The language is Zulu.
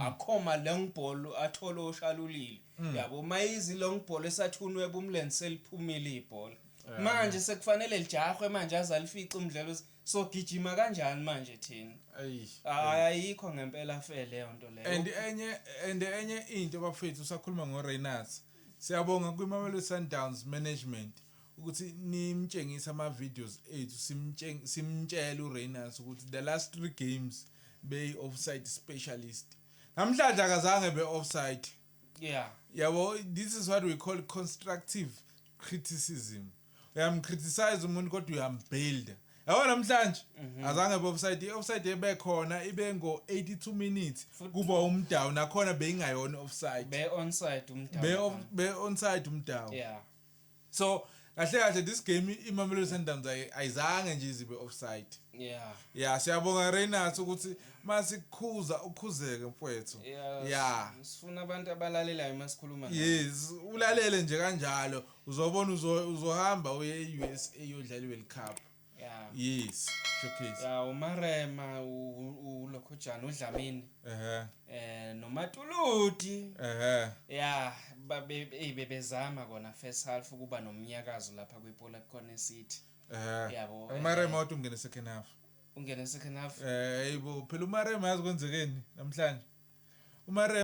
akhoma long ball athola oshalulile yabo mayizi long ball esathunwe bumlenze seliphumile ibhola manje sekufanele lijahwe manje azalifica umdlalo sogijima kanjani manje thina ayikho ngempela fe leyo nto leyo enye into bafethu usakhuluma ngoReynolds siyabonga kwiMamelodi Sundowns management ukuthi nimtshengisa ama videos ethu simtshela uReynolds ukuthi the last 3 games be offside specialist namhlanje akazange be offside yabo this is what we call constructive criticism uyamcriticize umuntu kodwa uyambuild yabo namhlanje azange be offside offside ebekhona ibe ngo 82 minutes kuba umdown nakhona beyingayona offside be onside umdown so kahle this game iMamelodi Sundowns ayizange nje izibe offside siyabonga Reynolds ukuthi masikhuza ukhuzeke mfowethu sifuna abantu abalalelayo masikhuluma yes ulalele nje kanjalo uzobona uzohamba uye eUSA uyodlala iWorld Cup yes showcase uMarema uLokhojana uDlamini noMatuludi bebezama kona first half kuba nomnyakazo lapha kwiPola Corner City yabo uMarema wathi ungena second half second half yibo phela uMarema yazi kwenzekeni namhlanje uMarema